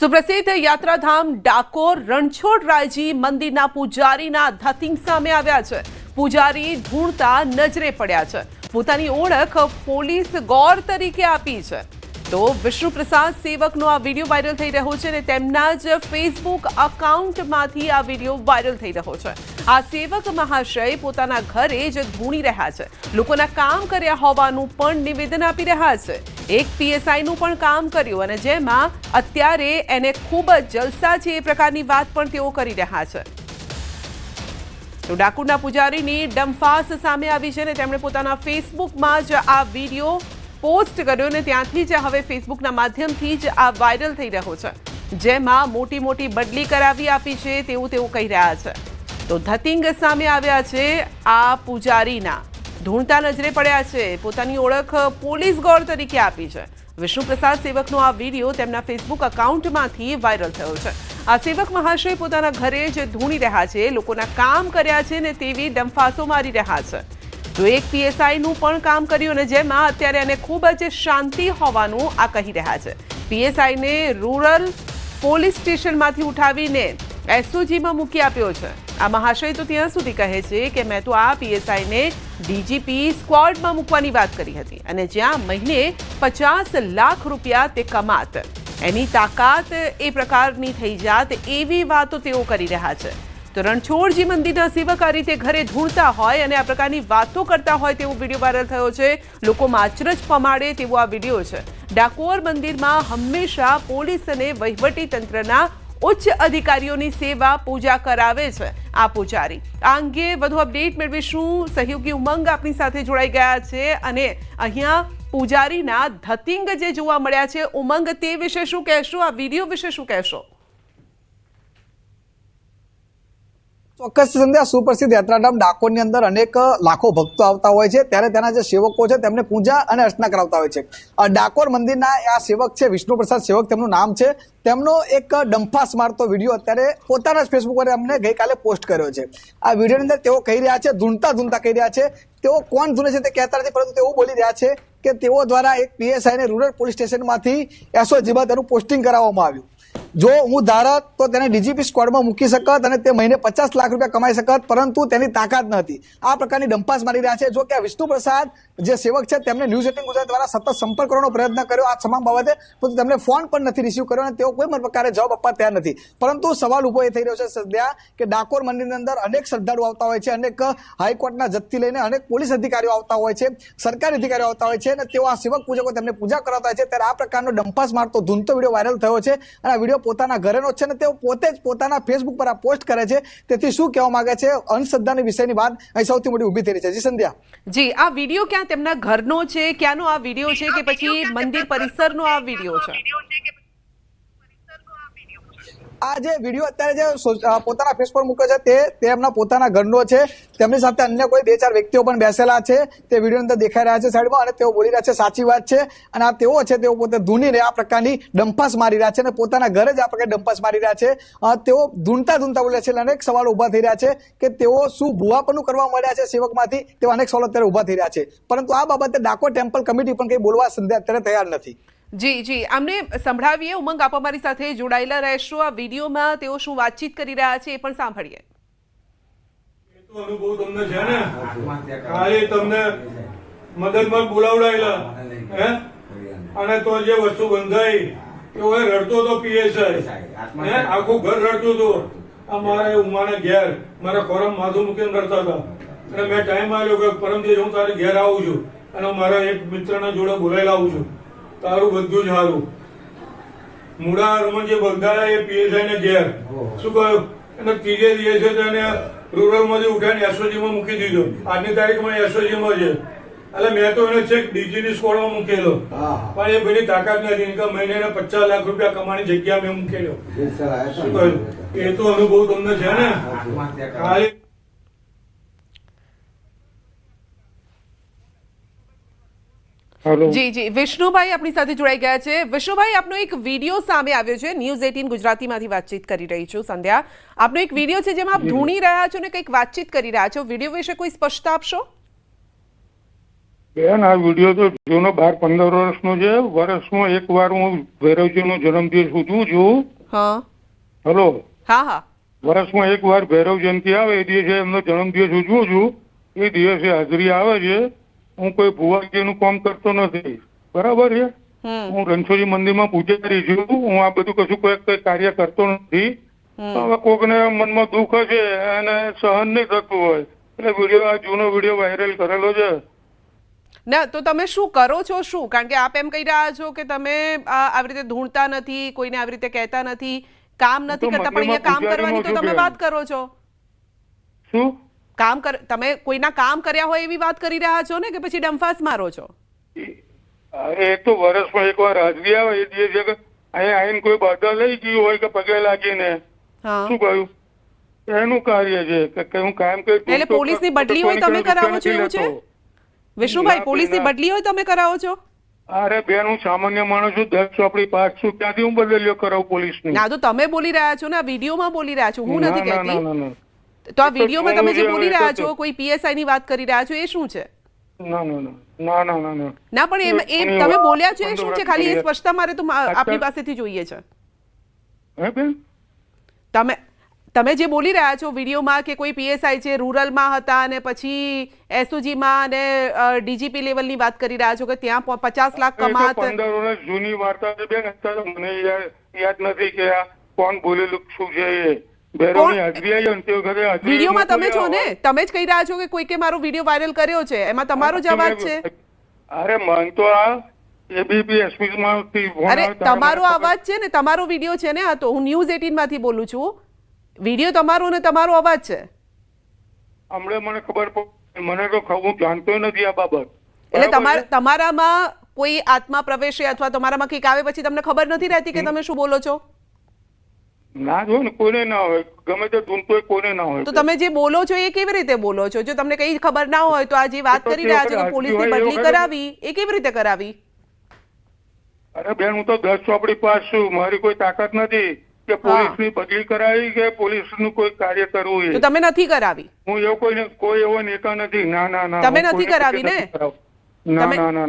સુપ્રસિદ્ધ યાત્રાધામ ડાકોર રણછોડરાયજી મંદિરના પૂજારીના ધતિંગ સામે આવ્યા છે। પૂજારી ધૂળતા નજરે પડ્યા છે। પોતાની ઓળખ પોલીસ ગોર તરીકે આપી છે। તો વિષ્ણુપ્રસાદ સેવકનો આ વિડીયો વાયરલ થઈ રહ્યો છે અને તેમના જ ફેસબુક અકાઉન્ટમાંથી આ વિડીયો વાયરલ થઈ રહ્યો છે। આ સેવક મહાશય પોતાના ઘરે જ ધૂણી રહ્યા છે। લોકોના કામ કર્યા હોવાનું પણ નિવેદન આપી રહ્યા છે। એક પીએસઆઈનું પણ કામ કર્યું અને જેમાં અત્યારે એને ખૂબ જ જલસા છે એ પ્રકારની વાત પણ તેઓ કરી રહ્યા છે। તો ડાકોરના પૂજારીની ડંફાસ સામે આવી છે અને તેમણે પોતાના ફેસબુકમાં જ આ વિડીયો પોસ્ટ કર્યો અને ત્યાંથી જ હવે ફેસબુકના માધ્યમથી જ આ વાયરલ થઈ રહ્યો છે, જેમાં મોટી મોટી બદલી કરાવી આપી છે તેવું તેઓ કહી રહ્યા છે। તો ધતિંગ સામે આવ્યા છે આ પૂજારીના, ધૂણતા નજરે પડ્યા છે, પોતાની ઓળખ પોલીસ ગોળ તરીકે આપી છે। વિષ્ણુપ્રસાદ સેવકનો આ વિડીયો તેમના ફેસબુક અકાઉન્ટમાંથી વાયરલ થયો છે। આ સેવક મહાશય પોતાના ઘરે જ ધૂણી રહ્યા છે, લોકોના કામ કર્યા છે ને તેવી ડંફાસો મારી રહ્યા છે। તો એક પીએસઆઈનું પણ કામ કર્યું અને જેમાં અત્યારે એને ખૂબ જ શાંતિ હોવાનું આ કહી રહ્યા છે। પીએસઆઈને રૂરલ પોલીસ સ્ટેશનમાંથી ઉઠાવીને એસઓજીમાં મૂકી આપ્યો છે। આ મહાશય તો ત્યાં સુધી કહે છે કે મેં તો આ પીએસઆઈને ડીજીપી સ્ક્વોડમાં મૂકવાની વાત કરી હતી અને જ્યાં મહિને 50 લાખ રૂપિયા તે કમાત, એની તાકાત એ પ્રકારની થઈ જાત એવી વાતો તેઓ કરી રહ્યા છે। તો રણછોડજી મંદિરના સેવક આ રીતે ઘરે ધૂણતા હોય અને આ પ્રકારની વાતો કરતા હોય તેવો વિડીયો વાયરલ થયો છે। લોકોમાં અચરજ પમાડે તેવો આ વિડીયો છે। ડાકોર મંદિરમાં હંમેશા પોલીસ અને વહીવટી તંત્રના ઉચ્ચ અધિકારીઓની સેવા પૂજા કરાવે છે આ પૂજારી। આ અંગે વધુ અપડેટ મેળવીશું। સહયોગી ઉમંગ આપણી સાથે જોડાઈ ગયા છે અને અહીંયા પૂજારીના ધતિંગ જે જોવા મળ્યા છે, ઉમંગ તે વિશે શું કહેશો? આ વિડીયો વિશે શું કહેશો? ચોક્કસ સંધ્યા, સુપ્રસિદ્ધ યાત્રાધામ ડાકોરની અંદર અનેક લાખો ભક્તો આવતા હોય છે, ત્યારે તેના જે સેવકો છે તેમને પૂજા અને અર્ચના કરાવતા હોય છે। ડાકોર મંદિરના આ સેવક છે વિષ્ણુપ્રસાદ સેવક તેમનું નામ છે। તેમનો એક ડંફાસ મારતો વિડીયો અત્યારે પોતાના જ ફેસબુક પર એમને ગઈકાલે પોસ્ટ કર્યો છે। આ વિડીયોની અંદર તેઓ કહી રહ્યા છે, ધૂણતા કહી રહ્યા છે, તેઓ કોણ ધૂણે છે તે કહેતા નથી, પરંતુ તેઓ બોલી રહ્યા છે કે તેઓ દ્વારા એક પીએસઆઈને રૂરલ પોલીસ સ્ટેશનમાંથી એસઓજીમાં તેનું પોસ્ટિંગ કરાવવામાં આવ્યું। જો હું ધારત તો તેને ડીજીપી સ્ક્વોડમાં મૂકી શકત અને તે મહિને 50 લાખ રૂપિયા કમાઈ શકત, પરંતુ તેની તાકાત નથી। આ પ્રકારની ડંપાસ મારી રહ્યા છે। જો કે વિષ્ણુપ્રસાદ જે સેવક છે તેમને ન્યૂઝ 18 ગુજરાત દ્વારા સતત સંપર્ક કરવાનો પ્રયત્ન કર્યો આ તમામ બાબતે, પરંતુ તેમને ફોન પણ નથી રિસીવ કર્યો અને તેઓ કોઈ પણ પ્રકારે જવાબ આપવા તૈયાર નથી। પરંતુ સવાલ ઉભો એ થઈ રહ્યો છે સદ્યા કે ડાકોર મંદિરની અંદર અનેક શ્રદ્ધાળુ આવતા હોય છે, અનેક હાઈકોર્ટના જજથી લઈને અનેક પોલીસ અધિકારીઓ આવતા હોય છે, સરકારી અધિકારીઓ આવતા હોય છે અને તેઓ આ સેવક પૂજકો તેમને પૂજા કરાવતા હોય છે। ત્યારે આ પ્રકારનો ડંપાસ મારતો ધૂણતો વિડીયો વાયરલ થયો છે અને આ વિડીયો પોતાના ઘરેનો છે ને તેઓ પોતે જ પોતાના ફેસબુક પર આ પોસ્ટ કરે છે। તેથી શું કહેવા માંગે છે અંધશ્રદ્ધાની વિષયની વાત અહીં સૌથી મોટી ઊભી થઈ રહી છે। જી સંધ્યા, જી આ વિડીયો ક્યાં તેમના ઘરનો છે, ક્યાંનો આ વિડીયો છે કે પછી મંદિર પરિસરનો આ વિડીયો છે? આ જે વિડીયો અત્યારે જે પોતાના ફેસ પર મૂકે છે તે એમના પોતાના ઘરનો છે। તેમની સાથે અન્ય કોઈ 2-4 વ્યક્તિઓ પણ બેસેલા છે, તે વિડીયો અંદર દેખાઈ રહ્યા છે સાઈડમાં, અને તેઓ બોલી રહ્યા છે સાચી વાત છે। અને આ તેઓ છે તેઓ પોતે ધૂણીને આ પ્રકારની ડંફાસ મારી રહ્યા છે અને પોતાના ઘરે જ આ પ્રકારની ડંફાસ મારી રહ્યા છે। તેઓ ધૂણતા બોલ્યા છે, અનેક સવાલો ઉભા થઈ રહ્યા છે કે તેઓ શું ભુવાપણું કરવા મળ્યા છે સેવકમાંથી, તેવા અનેક સવાલો અત્યારે ઉભા થઈ રહ્યા છે। પરંતુ આ બાબતે ડાકોર ટેમ્પલ કમિટી પણ કંઈ બોલવા અત્યારે તૈયાર નથી। જી અમને સંભળાવીએ। ઉમંગ, આપ અમારી સાથે જોડાયેલા રહેશો। આ વિડીયોમાં તેઓ શું વાતચીત કરી રહ્યા છે એ પણ સાંભળીએ। અનુભવ તમને છે ને, ખાલી તમને મદદમાં બોલાવડાયેલા હે, અને તો જે વસ્તુ બંધાઈ એવો રડતો તો પીએસઆઈ હે, આખું ઘર રડતું હતું। અમારે ઉમાને ઘેર મારા ખોરામ માથું મૂકીને રડતા હતા અને મેં ટાઈમ આવ્યો કે પરમથી હું તારે ઘેર આવું છું અને મારા એક મિત્રના જોડે બોલાયેલા આવું છું, તારું બધું જ સારું। મૂળા હનુમાન જે બંધાયા એ પીએસઆઈ ને ઘેર શું કહ્યું, અને ત્રીજે દિવસે તેને રૂરલ માંથી ઉઠાઈને એસઓજીમાં મૂકી દીધો। આજની તારીખમાં એસઓજીમાં છે, એટલે મેં તો એને છેક ડીજીની સ્કોડમાં મૂકેલો, પણ એ ભાઈની તાકાત નથી કે મહિને 50 લાખ રૂપિયા કમાવાની જગ્યા મેં મૂકેલો। શું કહ્યું, એ તો અનુભવ તમને છે ને, ખાલી જી વિષ્ણુભાઈ આપણી સાથે જોડાઈ ગયા છે। વિષ્ણુભાઈ, આપનો એક વિડીયો સામે આવ્યો છે, ન્યૂઝ 18 ગુજરાતીમાંથી વાતચીત કરી રહી છું સંધ્યા। આપનો એક વિડીયો છે જેમાં આપ ધૂણી રહ્યા છો ને કંઈક વાતચીત કરી રહ્યા છો, વિડીયો વિશે કોઈ સ્પષ્ટતા આપશો? બેન આ વિડીયો તો જૂનો 12-15 વર્ષનો છે. વર્ષમાં એકવાર હું ભૈરવજીનો જન્મદિવસ ઉજવું છું. હા હલો, હા હા વર્ષમાં એકવાર ભૈરવ જયંતિ આવે એ દિવસે એમનો જન્મદિવસ ઉજવું છું. એ દિવસે હાજરી આવે છે. હું કોઈ ભુવાજીનું કામ કરતો નથી, બરાબર છે. હું રણછોડજી મંદિરમાં પૂજારી છું. હું આ બધું કશું કોઈ કાર્ય કરતો નથી. હવે કોકને મનમાં દુઃખ હશે અને સહન નહીં થતું હોય એટલે વિડીયો, આ જૂનો વિડીયો વાયરલ કરેલો છે. ના તો તમે શું કરો છો શું? કારણ કે આપ એમ કહી રહ્યા છો કે તમે આવી રીતે ધૂણતા નથી, કોઈને આવી રીતે કહેતા નથી, કામ નથી કરતા, પણ અહીંયા કામ કરવાની તો તમે વાત કરો છો. શું તમે કોઈના કામ કર્યા હોય એવી વાત કરી રહ્યા છો ને, કે પછી ડંફાસ મારો છો? અરે એ તો વર્ષમાં એકવાર હાજરી આવે એ દિવસે અહીંયા આવીને કોઈ બાધા લઈ ગયું હોય કે પગે લાગીને શું કહ્યું એનું કાર્ય છે કે હું કાયમ કઈ. એટલે પોલીસની બદલી હોય તમે કરાવો છો એવું છે વિષ્ણુભાઈ? પોલીસની બદલી હોય તમે કરાવો છો? અરે બેન હું સામાન્ય માણસ છું, 10 ચોપડી પાસ છું, ત્યાંથી હું બદલ્યો કરાવું પોલીસની? ના તો તમે બોલી રહ્યા છો ને, આ વિડીયોમાં બોલી રહ્યા છો, હું નથી કહેતી. તો આ વિડીયોમાં તમે જે બોલી રહ્યા છો, કોઈ પીએસઆઈ ની વાત કરી રહ્યા છો, એ શું છે? ના ના ના ના ના ના ના પણ એ તમે બોલ્યા છો એ શું છે? ખાલી એ સ્પષ્ટતા મારે તો આપની પાસેથી જોઈએ છે. હે બેન તમે જે બોલી રહ્યા છો વિડીયોમાં કે કોઈ પીએસઆઈ છે, રૂરલમાં હતા અને પછી એસઓજીમાં અને ડીજીપી લેવલની વાત કરી રહ્યા છો કે ત્યાં 50 લાખ કમાત. 15 વર્ષ જૂની વાર્તા છે બેન. અત્યારે મને યાદ નથી કે આ કોણ બોલેલું શું છે. એ બેરોની હાજરી આવી ને તે વખતે વિડીયોમાં તમે છો ને, તમે જ કહી રહ્યા છો કે કોઈકે મારો વિડીયો વાયરલ કર્યો છે, એમાં તમારો જ અવાજ છે. અરે મન તો આ એબીપી એસપી માંથી અરે તમારો અવાજ છે ને, તમારો વિડીયો છે ને. આ તો હું ન્યૂઝ 18 માંથી બોલું છું. વિડીયો તમારો ને તમારો અવાજ છે. હમણાં મને ખબર પડી, મને તો હું જાણતો નથી આ બાબત. એટલે તમારામાં કોઈ આત્મા પ્રવેશે અથવા તમારામાં કંઈક આવે પછી તમને ખબર નથી રહેતી કે તમે શું બોલો છો? ના જો ને, કોઈને ના હોય, ગમે તે ધૂનતો કોઈને ના હોય. તો તમે જે બોલો છો એ કેવી રીતે બોલો છો? જો તમને કઈ ખબર ના હોય તો આ જે વાત કરી રહ્યા છો કે પોલીસની બદલી કરાવી, એ કેવી રીતે કરાવી? અરે બેન હું તો 10 ચોપડી પાસ છું, મારી કોઈ તાકાત નથી કે પોલીસની બદલી કરાવી કે પોલીસનું કોઈ કાર્ય કરવું. તો તમે નથી કરાવી? હું એવો કોઈ એવો નેતા નથી. ના ના ના તમે નથી કરાવી ને?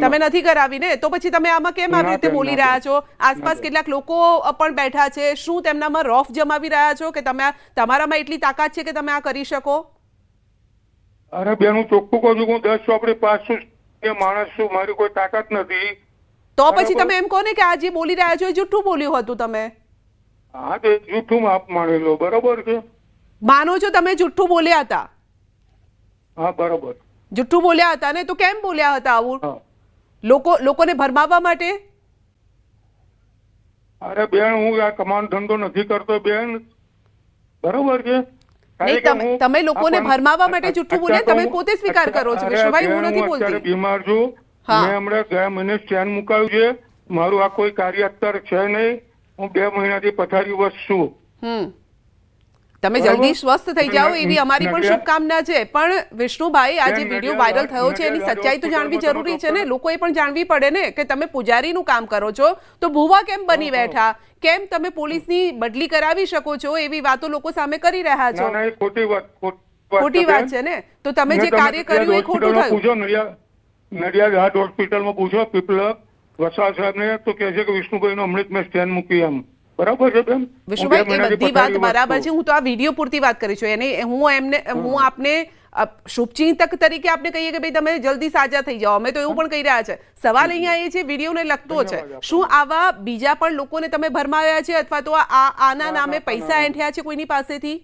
તમે નથી કરાવી ને? તો પછી તમે આમાં કેમ આવી રીતે બોલી રહ્યા છો? આસપાસ કેટલાક લોકો પણ બેઠા છે, શું તેમનામાં રોફ જમાવી રહ્યા છો કે તમે તમારામાં એટલી તાકાત છે કે તમે આ કરી શકો? અરે બેન હું ચોખ્ખું કહું છું, હું 10 ચોપડી પાસ છું, એ માણસ છું, મારી કોઈ તાકાત નથી. તો પછી તમે એમ કહો ને કે આ જે બોલી રહ્યા છો એ જૂઠું બોલ્યું હતું તમે. હા તો જૂઠું માપ માની લો, બરોબર છે? માનો છો તમે જૂઠું બોલ્યા હતા? હા બરોબર, જૂઠું બોલ્યા હતા ને? તો કેમ બોલ્યા હતા આવું? લોકોને ભરમાવવા માટે? અરે બેન હું આ કમાન ધંધો નથી કરતો બેન, બરોબર છે? તમે લોકોને ભરમાવવા માટે જૂઠું બોલ્યા, તમે પોતે સ્વીકાર કરો છો વિષ્ણુભાઈ, હું નથી બોલતી. બીમાર છું, મેં હમણાં ગયા મહિને સ્ટેન્ડ મુકાયું છે. મારું આ કોઈ કાર્ય અત્યારે છે નહીં. હું 2 મહિનાથી પથારીવશ છું. તમે જલ્દી સ્વસ્થ થઈ જાઓ એવી અમારી પણ શુભકામના છે. પણ વિષ્ણુભાઈ આ જે વિડીયો વાયરલ થયો છે એની સચ્ચાઈ તો જાણવી જરૂરી છે ને, લોકોએ પણ જાણવી પડે ને કે તમે પૂજારીનું કામ કરો છો તો ભુવા કેમ બની બેઠા, કેમ તમે પોલીસની બદલી કરાવી શકો છો, એવી વાતો લોકો સામે કરી રહ્યા છો. ખોટી વાત છે ને? તો તમે જે કાર્ય કર્યું એ ખોટું થયું. નડિયાદ હાર્ટ હોસ્પિટલમાં પૂછો પીપલક વસાવા સાહેબને, તો કહે છે કે વિષ્ણુભાઈનો હમણાં જ મેં સ્ટેન્ડ મૂકી એમ. બરાબર છે બેન? વિષ્ણુભાઈ એ બધી વાત બરાબર છે, હું તો આ વિડીયો પૂરતી વાત કરી છું. એને હું આપને શુભચિંતક તરીકે આપને કહીએ કે ભાઈ તમે જલ્દી સાજા થઈ જાઓ, અમે તો એવું પણ કહી રહ્યા છે. સવાલ અહીંયા એ છે વિડીયોને લગતો છે, શું આવા બીજા પણ લોકોને તમે ભરમાવ્યા છે અથવા તો આના નામે પૈસા એંઠ્યા છે કોઈની પાસેથી?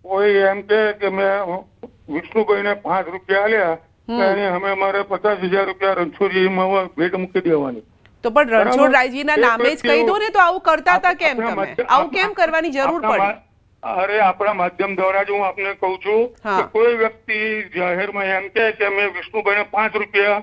કોઈ એમ કે મેં વિષ્ણુભાઈને 5 રૂપિયા આલ્યા, અમે મારે 50,000 રૂપિયા રણછોડજીમાં ભેટ મૂકી દેવાની. તો પણ રણછોડરાયજીના નામે જ કહી દો ને, તો આવું કરતા હતા કેમ તમે? આવું કેમ કરવાની જરૂર પડી? અરે આપણા માધ્યમ દ્વારા જ હું આપને કહું છું કે કોઈ વ્યક્તિ જાહેરમાં એમ કે મેં વિષ્ણુભાઈને 5 રૂપિયા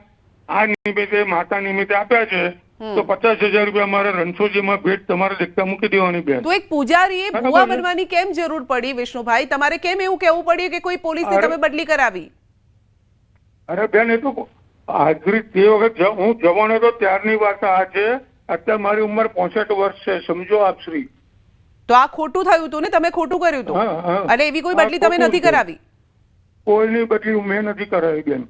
આ નિમિત્તે માતા નિમિત્તે આપ્યા છે તો 50,000 રૂપિયા મારે રણછોડજીમાં ભેટ તમારે દેખતા મૂકી દેવાની બેન. તો એક પૂજારીએ ભુવા બનવાની કેમ જરૂર પડી વિષ્ણુભાઈ? તમારે કેમ એવું કહેવું પડ્યું કે કોઈ પોલીસને તમે બદલી કરાવી? અરે બેન એ તો હાજરી તે વખત હું જવાનો તો ત્યારની વાત આ છે. અત્યારે મારી ઉંમર 65 વર્ષ છે, સમજો આપ શ્રી. તો આ ખોટું થયું હતું ને, તમે ખોટું કર્યું હતું અને એવી કોઈ બદલી તમે નથી કરાવી? કોઈની બદલી મેં નથી કરાવી બેન.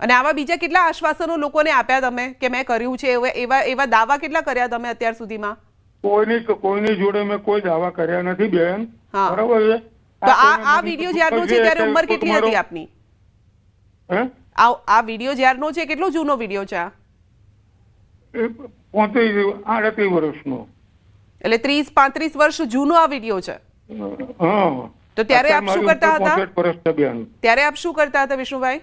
અને આવા બીજા કેટલા આશ્વાસનો લોકોને આપ્યા તમે કે મેં કર્યું છે, એવા દાવા કેટલા કર્યા તમે અત્યાર સુધીમાં? કોઈની જોડે મેં કોઈ દાવા કર્યા નથી બેન. હા. બરાબર છે. તો આ વિડીયો જ્યારનો છે ત્યારે ઉંમર કેટલી હતી આપની? આ વિડીયો જ્યારનો છે કેટલો જૂનો વિડીયો છે? 38 વર્ષનો. એટલે 30-35 વર્ષ જૂનો આ વિડીયો છે. હા. તો ત્યારે આપ શું કરતા હતા? 65 વર્ષ છે બેન. ત્યારે આપ શું કરતા હતા વિષ્ણુભાઈ?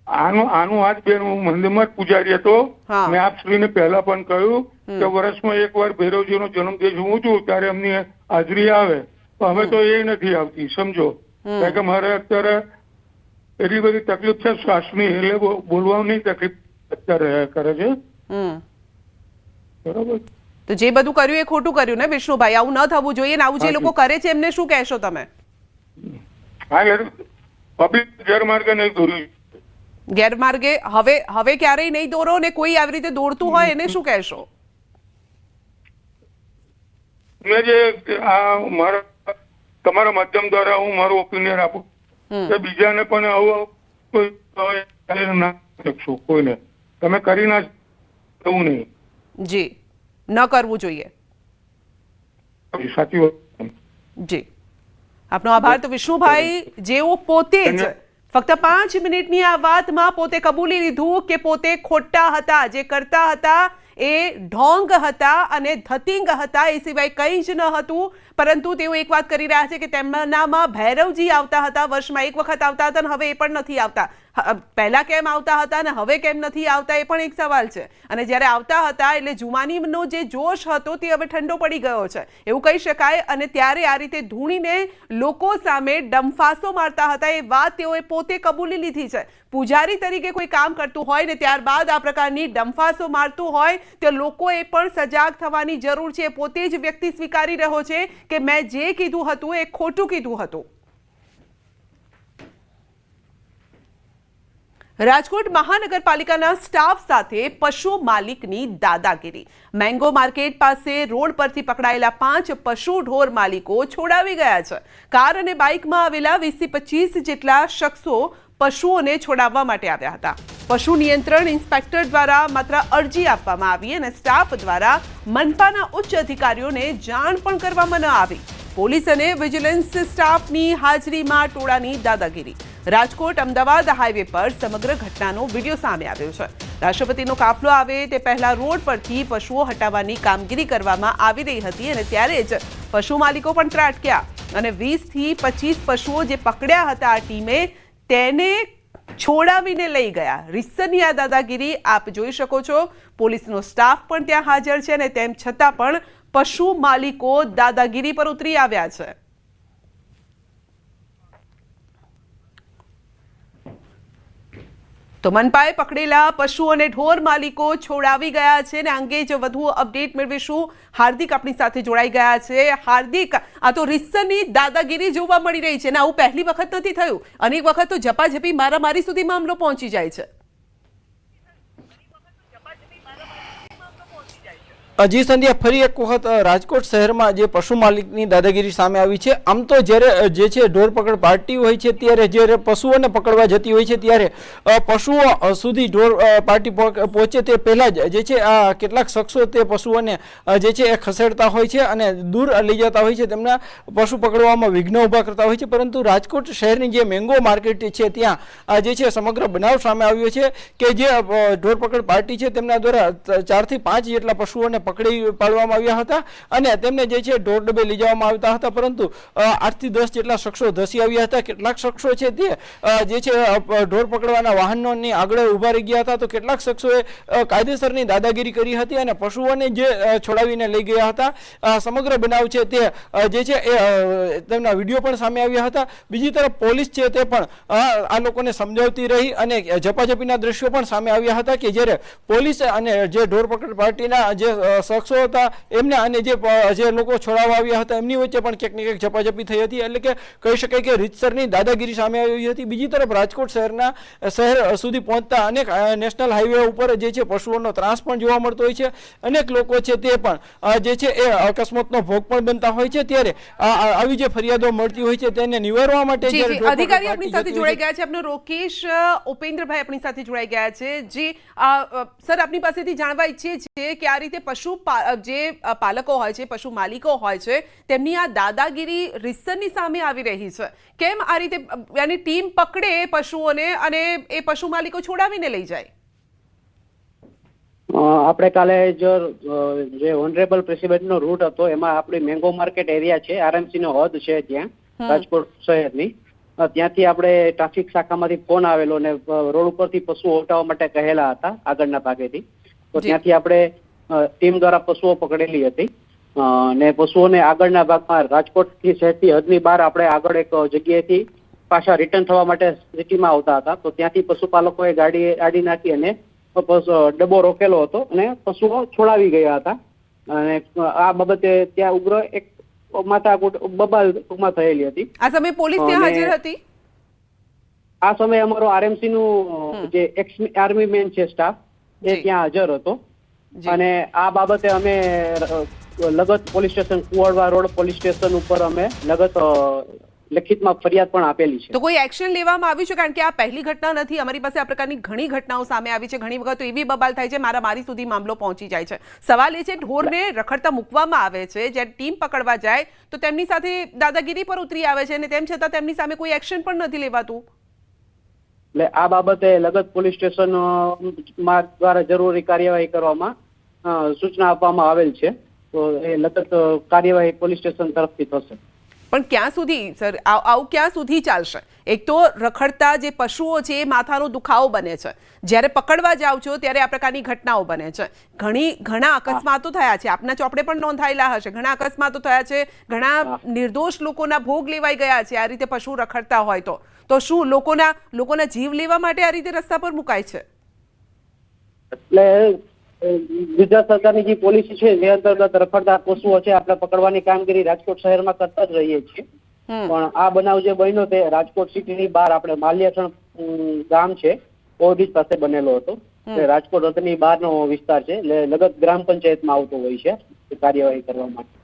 આનું આજ બેન હું મંદિરમાં જ પૂજારી હતો. હા. મેં આપશ્રીને પહેલા પણ કહ્યું કે વર્ષમાં એકવાર ભૈરવજીનો જન્મદિવસ હું છું ત્યારે એમની હાજરી આવે, તો હવે તો એ નથી આવતી, સમજો. કારણ કે મારે અત્યારે એટલી બધી તકલીફ છે શ્વાસની, એટલે બોલવાની તકલીફ અત્યારે કરે છે. બરાબર. તો જે બધું કર્યું એ ખોટું કર્યું ને વિષ્ણુભાઈ? આવું ન થવું જોઈએ ને. આવું જે લોકો કરે છે એમને શું કહેશો તમે? હા યાર, પબ્લિક ગેરમાર્ગે નહીં દોર્યું. ગેરમાર્ગે હવે ક્યારેય નહીં દોરો, ને કોઈ આવી રીતે દોડતું હોય એને શું કહેશો? મેં જે મારા તમારા માધ્યમ દ્વારા હું મારું ઓપિનિયન આપું કે બીજાને પણ આવું કોઈ ના શકશો, કોઈને તમે કરી ના એવું નહીં. જી, ન કરવું જોઈએ. સાચી વાત. જી, આપનો આભાર. તો વિષ્ણુભાઈ જેઓ પોતે જ ફક્ત 5 મિનિટની આ વાતમાં પોતે કબૂલી લીધું કે પોતે ખોટા હતા, જે કરતા હતા એ ઢોંગ હતા અને ધતિંગ હતા, એ સિવાય કંઈ જ ન હતું. પરંતુ તેઓ એક વાત કરી રહ્યા છે કે તેમનામાં ભૈરવજી આવતા હતા, વર્ષમાં એક વખત આવતા હતા અને હવે એ પણ નથી આવતા. પહેલા કેમ આવતા હતા અને હવે કેમ નથી આવતા એ પણ એક સવાલ છે. અને જ્યારે આવતા હતા એટલે જુમાનીનો જે જોશ હતો તે હવે ઠંડો પડી ગયો છે એવું કહી શકાય. અને ત્યારે આ રીતે ધૂણીને લોકો સામે ડંફાસો મારતા હતા એ વાત તેઓએ પોતે કબૂલી લીધી છે. પૂજારી તરીકે કોઈ કામ કરતું હોય ને ત્યારબાદ આ પ્રકારની ડંફાસો મારતું હોય તો લોકોએ પણ સજાગ થવાની જરૂર છે. પોતે જ વ્યક્તિ સ્વીકારી રહ્યો છે કે મેં જે કીધું હતું એ ખોટું કીધું હતું. રાજકોટ મહાનગરપાલિકાના સ્ટાફ સાથે પશુ માલિકની દાદાગીરી. મેંગો માર્કેટ પાસે રોડ પરથી પકડાયેલા 5 પશુ ઢોર માલિકો છોડાવી ગયા છે. કાર અને બાઇકમાં આવેલા 20 થી 25 જેટલા શખ્સો પશુઓને છોડાવવા માટે આવ્યા હતા. પશુ નિયંત્રણ ઇન્સ્પેક્ટર દ્વારા માત્ર અરજી આપવામાં આવી અને સ્ટાફ દ્વારા મનપાના ઉચ્ચ અધિકારીઓને જાણ પણ કરવામાં ન આવી. પોલીસ અને વિજિલન્સ સ્ટાફની હાજરીમાં ટોળાની દાદાગીરી. રાજકોટ અમદાવાદ હાઈવે પર સમગ્ર ઘટનાનો વિડીયો સામે આવ્યો છે. રાષ્ટ્રપતિનો કાફલો આવે તે પહેલા રોડ પરથી પશુઓ હટાવવાની કામગીરી કરવામાં આવી રહી હતી અને ત્યારે જ પશુ માલિકો પણ ત્રાટક્યા અને 20 થી 25 પશુઓ જે પકડ્યા હતા આ ટીમે તેને છોડાવીને લઈ ગયા. રીતસરની આ દાદાગીરી આપ જોઈ શકો છો. પોલીસનો સ્ટાફ પણ ત્યાં હાજર છે અને તેમ છતાં પણ પશુ માલિકો દાદાગીરી પર ઉતરી આવ્યા છે. તો મનપાએ પકડેલા પશુ અને ઢોર માલિકો છોડાવી ગયા છે અને અંગે જ વધુ અપડેટ મેળવીશું. હાર્દિક આપણી સાથે જોડાઈ ગયા છે. હાર્દિક, આ તો રીતસરની દાદાગીરી જોવા મળી રહી છે ને આવું પહેલી વખત નથી થયું. અનેક વખત તો ઝપાઝપી મારામારી સુધી મામલો પહોંચી જાય છે. જી સંધ્યા, ફરી એક વખત રાજકોટ શહેરમાં જે પશુ માલિકની દાદાગીરી સામે આવી છે. આમ તો જ્યારે જે છે ઢોર પકડ પાર્ટી હોય છે ત્યારે જ્યારે પશુઓને પકડવા જતી હોય છે ત્યારે પશુઓ સુધી ઢોર પાર્ટી પહોંચે તે પહેલાં જ જે છે આ કેટલાક શખ્સો તે પશુઓને જે છે એ ખસેડતા હોય છે અને દૂર લઈ જતા હોય છે, તેમના પશુ પકડવામાં વિઘ્ન ઊભા કરતા હોય છે. પરંતુ રાજકોટ શહેરની જે મેંગો માર્કેટ છે ત્યાં જે છે સમગ્ર બનાવ સામે આવ્યો છે કે જે ઢોર પકડ પાર્ટી છે તેમના દ્વારા 4 થી 5 જેટલા પશુઓને પકડી પાડવામાં આવ્યા હતા અને તેમને જે છે ઢોર ડબે લઈ જવામાં આવતા હતા. પરંતુ 8 થી 10 જેટલા શખ્સો ધસી આવ્યા હતા. કેટલાક શખ્સો છે તે જે છે ઢોર પકડવાના વાહનોની આગળ ઉભા રહી ગયા હતા, તો કેટલાક શખ્સોએ કાયદેસરની દાદાગીરી કરી હતી અને પશુઓને જે છોડાવીને લઈ ગયા હતા. સમગ્ર બનાવ છે તે જે છે એ તેમના વિડીયો પણ સામે આવ્યા હતા. બીજી તરફ પોલીસ છે તે પણ આ લોકોને સમજાવતી રહી અને ઝપાઝપીના દ્રશ્યો પણ સામે આવ્યા હતા કે જ્યારે પોલીસ અને જે ઢોર પકડ પાર્ટીના જે શખ્સો હતા એમને અને જે લોકો છોડાવવા આવ્યા હતા એમની વચ્ચે પણ ક્યાંક ને ક્યાંક ઝપાઝપી થઈ હતી. એટલે કે કહી શકાય કે રીતસરની દાદાગીરી સામે આવી હતી. બીજી તરફ રાજકોટ શહેર સુધી પહોંચતા અનેક નેશનલ હાઈવે ઉપર જે છે પશુઓનો ત્રાસ પણ જોવા મળતો હોય છે. અનેક લોકો છે તે પણ જે છે એ અકસ્માતનો ભોગ પણ બનતા હોય છે. ત્યારે આવી જે ફરિયાદો મળતી હોય છે તેને નિવારવા માટે અધિકારી આપણી સાથે જોડાઈ ગયા છે. આપનો રોકેશ ઉપેન્દ્રભાઈ આપણી સાથે જોડાઈ ગયા છે. જી સર, આપની પાસેથી જાણવા ઈચ્છીએ છીએ કે આ રીતે પશુ જે પાલકો હોય છે, પશુ માલિકો હોય છે, તેમની આ દાદાગીરી રીતસરની સામે આવી રહી છે. કેમ આ રીતે યાની ટીમ પકડે પશુઓને અને એ પશુ માલિકો છોડાવીને લઈ જાય? આપણે કાલે જે ઓનરેબલ પ્રેસિડેન્ટનો રૂટ હતો એમાં આપણી મેંગો માર્કેટ એરિયા છે, આરએમસી નો હદ છે ત્યાં રાજકોટ શહેરની. ત્યાંથી આપણે ટ્રાફિક શાખામાંથી ફોન આવેલો અને રોડ ઉપરથી પશુઓ હટાવવા માટે કહેલા હતા આગળના ભાગેથી. તો ત્યાંથી આપણે ટીમ દ્વારા પશુઓ પકડેલી હતી અને પશુઓને આગળના ભાગમાં રાજકોટથી શહેરથી હદની બહાર આપણે આગળ એક જગ્યાએથી પાછા રિટર્ન થવા માટે સિટીમાં આવતા હતા. તો ત્યાંથી પશુપાલકોએ ગાડી નાખી અને ડબ્બો રોકેલો હતો અને પશુઓ છોડાવી ગયા હતા. અને આ બાબતે ત્યાં ઉગ્ર એક માથાકૂટ બબાલ ટૂંકમાં થયેલી હતી. આ સમયે પોલીસ ત્યાં હાજર હતી? આ સમયે અમારો આરએમસી નું જે એક્સ આર્મી મેન છે સ્ટાફ એ ત્યાં હાજર હતો. અને આ બાબતે અમે લગત police station Kuvadva road police station ઉપર અમે લગત લેખિતમાં ફરિયાદ પણ આપેલી છે. તો કોઈ એક્શન લેવામાં આવ્યું છે? કારણ કે આ પહેલી ઘટના નથી. અમારી પાસે આ પ્રકારની ઘણી ઘટનાઓ સામે આવી છે. ઘણી વખત એવી બબાલ થાય છે મારી સુધી મામલો પહોંચી જાય છે. સવાલ એ છે ઢોરને રખડતા મૂકવામાં આવે છે, જ્યારે ટીમ પકડવા જાય તો તેમની સાથે દાદાગીરી પર ઉતરી આવે છે અને તેમ છતાં તેમની સામે કોઈ એક્શન પણ નથી લેવાતું. એટલે આ બાબતે લગત પોલીસ સ્ટેશન દ્વારા જરૂરી કાર્યવાહી કરવામાં સૂચના આપવામાં આવેલ છે. તો એ લગત કાર્યવાહી પોલીસ સ્ટેશન તરફથી થશે. પણ ક્યાં સુધી સર આવું ક્યાં સુધી ચાલશે? એક તો રખડતા જે પશુઓ છે એ માથાનો દુખાવો બને છે, જ્યારે પકડવા જાવ છો ત્યારે આ પ્રકારની ઘટનાઓ બને છે. ઘણા અકસ્માતો થયા છે, આપના ચોપડે પણ નોંધાયેલા હશે. ઘણા અકસ્માતો થયા છે, ઘણા નિર્દોષ લોકોના ભોગ લેવાઈ ગયા છે આ રીતે પશુ રખડતા હોય તો શું લોકોના જીવ લેવા માટે આ રીતે રસ્તા પર મુકાય છે? એટલે ગુજરાત સરકારની જે પોલિસી છે જે અંતર્ગત રખડતા પશુઓ છે આપણે પકડવાની કામગીરી રાજકોટ શહેરમાં કરતા જ રહીએ છીએ. પણ આ બનાવ જે બન્યો તે રાજકોટ સિટીની બહાર આપણે માલ્યાસણ ગામ છે ઓવરબ્રિજ પાસે બનેલો હતો. રાજકોટ હદની બહારનો વિસ્તાર છે એટલે લગત ગ્રામ પંચાયતમાં આવતો હોય છે કાર્યવાહી કરવા માટે.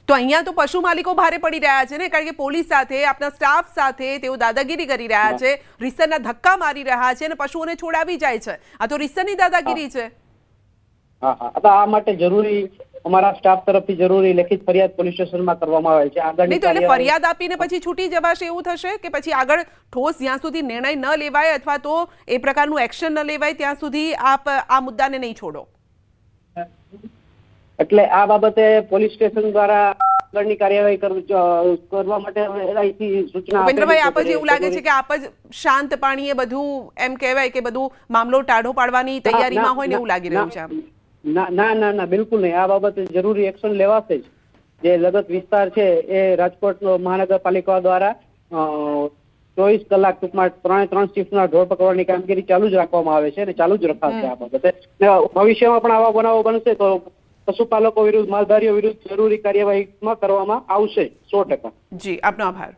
તો અહીંયા તો પશુ માલિકો ભારે પડી રહ્યા છે ને, કારણ કે પોલીસ સાથે આપના સ્ટાફ સાથે તેઓ દાદાગીરી કરી રહ્યા છે, રીતસરના ધક્કા મારી રહ્યા છે અને પશુઓને છોડાવી જાય છે. આ તો રીતસરની દાદાગીરી છે. આ માટે જરૂરી અમારા સ્ટાફ તરફથી જરૂરી લેખિત ફરિયાદ પોલીસ સ્ટેશનમાં કરવામાં આવે છે. નહીં તો એટલે ફરિયાદ આપીને પછી છૂટી જવાશે એવું થશે કે પછી આગળ ઠોસ જ્યાં સુધી નિર્ણય ન લેવાય અથવા તો એ પ્રકારનું એક્શન ન લેવાય ત્યાં સુધી આપ આ મુદ્દાને નહીં છોડો? એટલે આ બાબતે પોલીસ સ્ટેશન દ્વારા આગળની કાર્યવાહી કરવા માટે સૂચના. ઉપેન્દ્રભાઈ, આપ જ એવું લાગે છે કે આપ જ શાંત પાણીએ બધું એમ કહેવાય કે બધું મામલો ટાઢો પાડવાની તૈયારીમાં હોય ને એવું લાગી રહ્યું છે. ના બિલકુલ નહીં. આ બાબતે જરૂરી એક્શન લેવાશે જ. જે લગત વિસ્તાર છે એ રાજકોટ મહાનગરપાલિકા દ્વારા 24 કલાક ટૂંકમાં 3 શિફ્ટના ઢોર પકડવાની કામગીરી ચાલુ જ રાખવામાં આવે છે અને ચાલુ જ રખાશે આ બાબતે. ભવિષ્યમાં પણ આવા બનાવો બનશે તો પશુપાલકો વિરુદ્ધ, માલધારીઓ વિરુદ્ધ જરૂરી કાર્યવાહીમાં કરવામાં આવશે 100%. જી, આપનો આભાર.